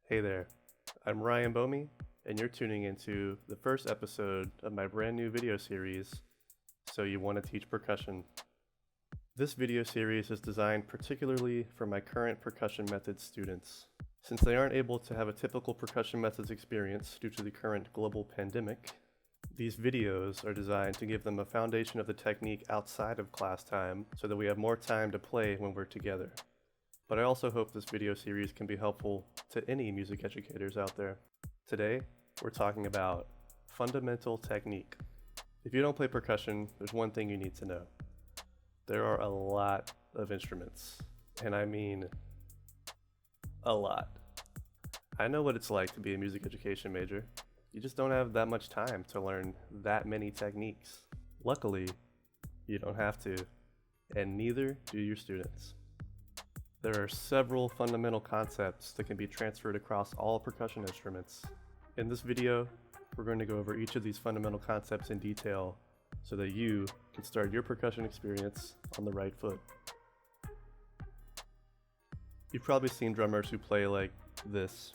Hey there, I'm Ryan Boehme, and you're tuning into the first episode of my brand new video series, So You Want to Teach Percussion. This video series is designed particularly for my current Percussion Methods students. Since they aren't able to have a typical Percussion Methods experience due to the current global pandemic, these videos are designed to give them a foundation of the technique outside of class time so that we have more time to play when we're together. But I also hope this video series can be helpful to any music educators out there. Today, we're talking about fundamental technique. If you don't play percussion, there's one thing you need to know. There are a lot of instruments, and I mean a lot. I know what it's like to be a music education major. You just don't have that much time to learn that many techniques. Luckily, you don't have to, and neither do your students. There are several fundamental concepts that can be transferred across all percussion instruments. In this video, we're going to go over each of these fundamental concepts in detail so that you can start your percussion experience on the right foot. You've probably seen drummers who play like this.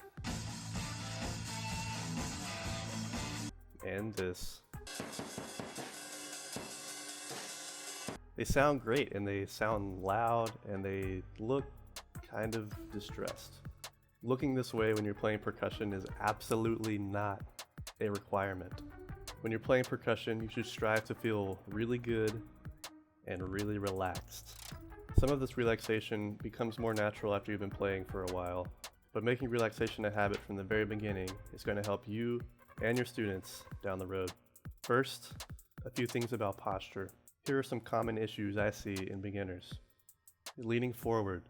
And this. They sound great and they sound loud and they look kind of distressed. Looking this way when you're playing percussion is absolutely not a requirement. When you're playing percussion, you should strive to feel really good and really relaxed. Some of this relaxation becomes more natural after you've been playing for a while, but making relaxation a habit from the very beginning is going to help you and your students down the road. First, a few things about posture. Here are some common issues I see in beginners. Leaning forward.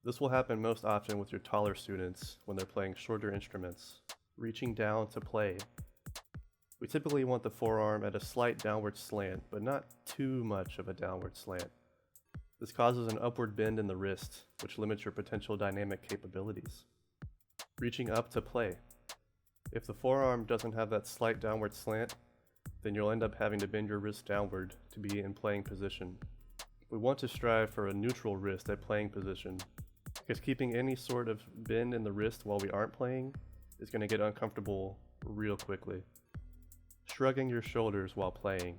This will happen most often with your taller students when they're playing shorter instruments. Reaching down to play. We typically want the forearm at a slight downward slant, but not too much of a downward slant. This causes an upward bend in the wrist, which limits your potential dynamic capabilities. Reaching up to play. If the forearm doesn't have that slight downward slant, then you'll end up having to bend your wrist downward to be in playing position. We want to strive for a neutral wrist at playing position, because keeping any sort of bend in the wrist while we aren't playing is going to get uncomfortable real quickly. Shrugging your shoulders while playing.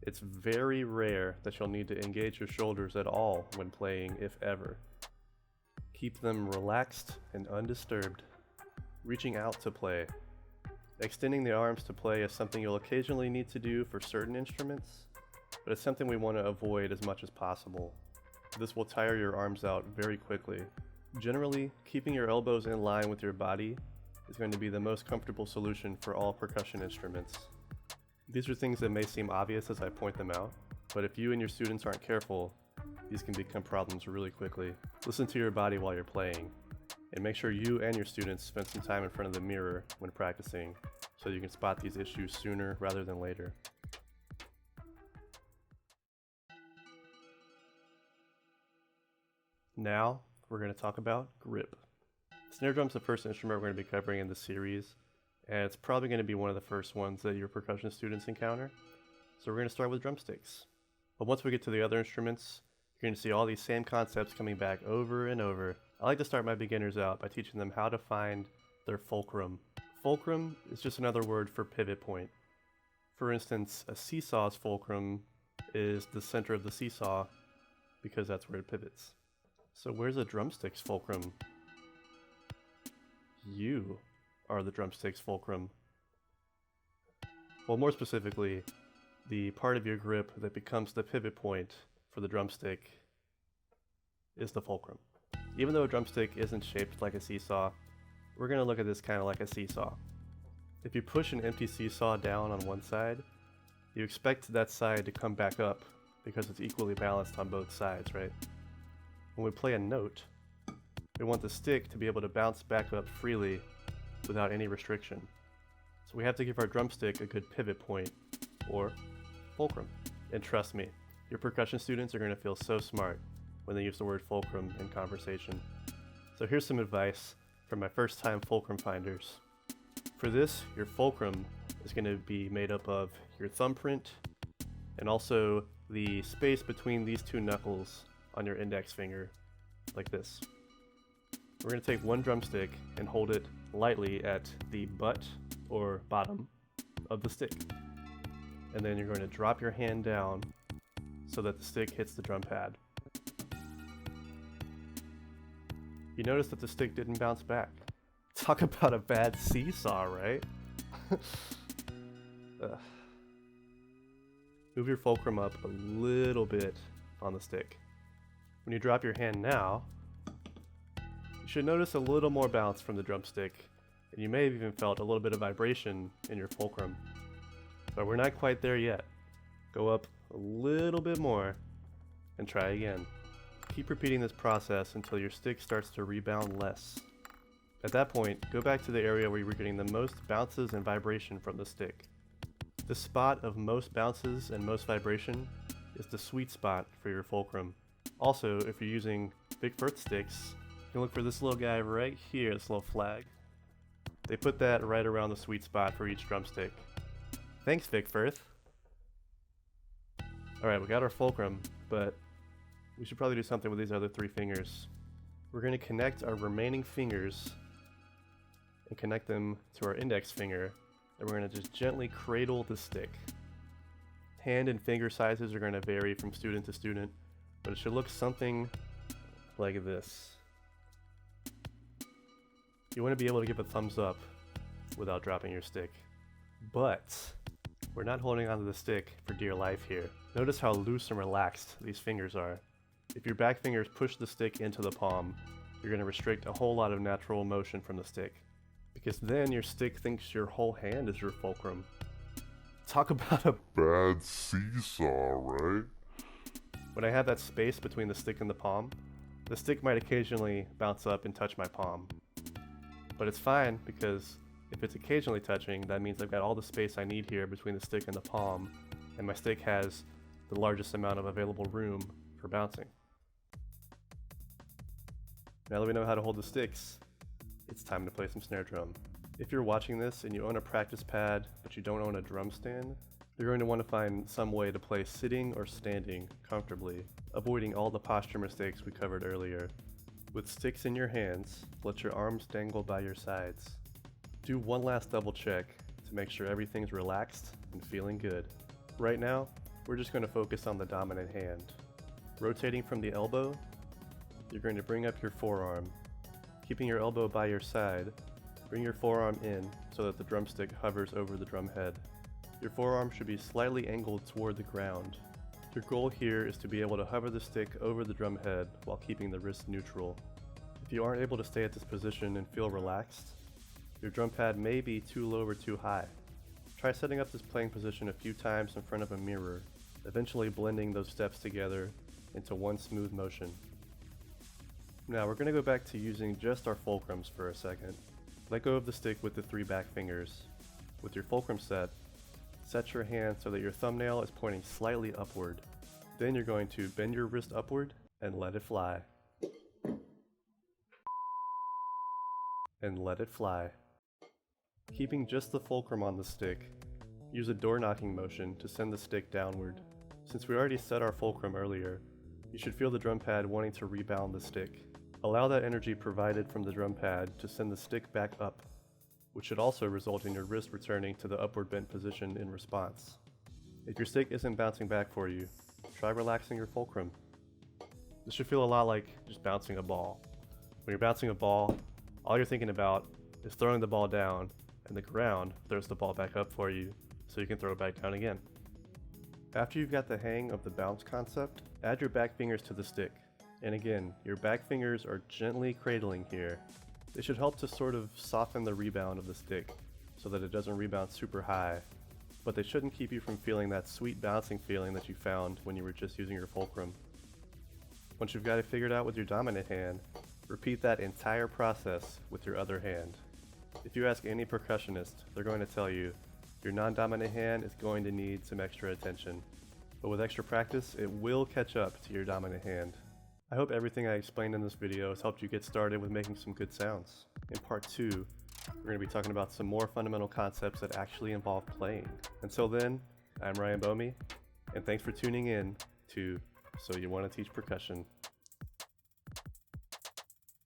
It's very rare that you'll need to engage your shoulders at all when playing, if ever. Keep them relaxed and undisturbed. Reaching out to play. Extending the arms to play is something you'll occasionally need to do for certain instruments, but it's something we want to avoid as much as possible. This will tire your arms out very quickly. Generally, keeping your elbows in line with your body is going to be the most comfortable solution for all percussion instruments. These are things that may seem obvious as I point them out, but if you and your students aren't careful, these can become problems really quickly. Listen to your body while you're playing, and make sure you and your students spend some time in front of the mirror when practicing so you can spot these issues sooner rather than later. Now, we're going to talk about grip. Snare drum's the first instrument we're going to be covering in this series, and it's probably going to be one of the first ones that your percussion students encounter. So we're going to start with drumsticks. But once we get to the other instruments, you're going to see all these same concepts coming back over and over. I like to start my beginners out by teaching them how to find their fulcrum. Fulcrum is just another word for pivot point. For instance, a seesaw's fulcrum is the center of the seesaw because that's where it pivots. So where's a drumstick's fulcrum? You are the drumstick's fulcrum. Well, more specifically, the part of your grip that becomes the pivot point for the drumstick is the fulcrum. Even though a drumstick isn't shaped like a seesaw, we're going to look at this kind of like a seesaw. If you push an empty seesaw down on one side, you expect that side to come back up because it's equally balanced on both sides, right? When we play a note, we want the stick to be able to bounce back up freely without any restriction. So we have to give our drumstick a good pivot point, or fulcrum. And trust me, your percussion students are going to feel so smart when they use the word fulcrum in conversation. So here's some advice from my first time fulcrum finders. For this, your fulcrum is going to be made up of your thumbprint and also the space between these two knuckles on your index finger, like this. We're going to take one drumstick and hold it lightly at the butt or bottom of the stick. And then you're going to drop your hand down so that the stick hits the drum pad. You notice that the stick didn't bounce back. Talk about a bad seesaw, right? Move your fulcrum up a little bit on the stick. When you drop your hand now, you should notice a little more bounce from the drumstick, and you may have even felt a little bit of vibration in your fulcrum. But we're not quite there yet. Go up a little bit more and try again. Keep repeating this process until your stick starts to rebound less. At that point, go back to the area where you were getting the most bounces and vibration from the stick. The spot of most bounces and most vibration is the sweet spot for your fulcrum. Also, if you're using Vic Firth sticks, you can look for this little guy right here, this little flag. They put that right around the sweet spot for each drumstick. Thanks, Vic Firth. Alright, we got our fulcrum, but we should probably do something with these other 3 fingers. We're going to connect our remaining fingers and connect them to our index finger, and we're going to just gently cradle the stick. Hand and finger sizes are going to vary from student to student, but it should look something like this. You want to be able to give a thumbs up without dropping your stick. But we're not holding onto the stick for dear life here. Notice how loose and relaxed these fingers are. If your back fingers push the stick into the palm, you're going to restrict a whole lot of natural motion from the stick, because then your stick thinks your whole hand is your fulcrum. Talk about a bad seesaw, right? When I have that space between the stick and the palm, the stick might occasionally bounce up and touch my palm. But it's fine, because if it's occasionally touching, that means I've got all the space I need here between the stick and the palm, and my stick has the largest amount of available room for bouncing. Now that we know how to hold the sticks, it's time to play some snare drum. If you're watching this and you own a practice pad, but you don't own a drum stand, you're going to want to find some way to play sitting or standing comfortably, avoiding all the posture mistakes we covered earlier. With sticks in your hands, let your arms dangle by your sides. Do one last double check to make sure everything's relaxed and feeling good. Right now, we're just going to focus on the dominant hand. Rotating from the elbow, you're going to bring up your forearm. Keeping your elbow by your side, bring your forearm in so that the drumstick hovers over the drum head. Your forearm should be slightly angled toward the ground. Your goal here is to be able to hover the stick over the drum head while keeping the wrist neutral. If you aren't able to stay at this position and feel relaxed, your drum pad may be too low or too high. Try setting up this playing position a few times in front of a mirror, eventually blending those steps together into one smooth motion. Now we're going to go back to using just our fulcrums for a second. Let go of the stick with the 3 back fingers. With your fulcrum set your hand so that your thumbnail is pointing slightly upward. Then you're going to bend your wrist upward and let it fly. And let it fly. Keeping just the fulcrum on the stick, use a door knocking motion to send the stick downward. Since we already set our fulcrum earlier, you should feel the drum pad wanting to rebound the stick. Allow that energy provided from the drum pad to send the stick back up, which should also result in your wrist returning to the upward bent position in response. If your stick isn't bouncing back for you, try relaxing your fulcrum. This should feel a lot like just bouncing a ball. When you're bouncing a ball, all you're thinking about is throwing the ball down, and the ground throws the ball back up for you so you can throw it back down again. After you've got the hang of the bounce concept, add your back fingers to the stick. And again, your back fingers are gently cradling here. They should help to sort of soften the rebound of the stick so that it doesn't rebound super high, but they shouldn't keep you from feeling that sweet bouncing feeling that you found when you were just using your fulcrum. Once you've got it figured out with your dominant hand, repeat that entire process with your other hand. If you ask any percussionist, they're going to tell you your non-dominant hand is going to need some extra attention, but with extra practice, it will catch up to your dominant hand. I hope everything I explained in this video has helped you get started with making some good sounds. In part 2, we're going to be talking about some more fundamental concepts that actually involve playing. Until then, I'm Ryan Boehme, and thanks for tuning in to So You Want to Teach Percussion.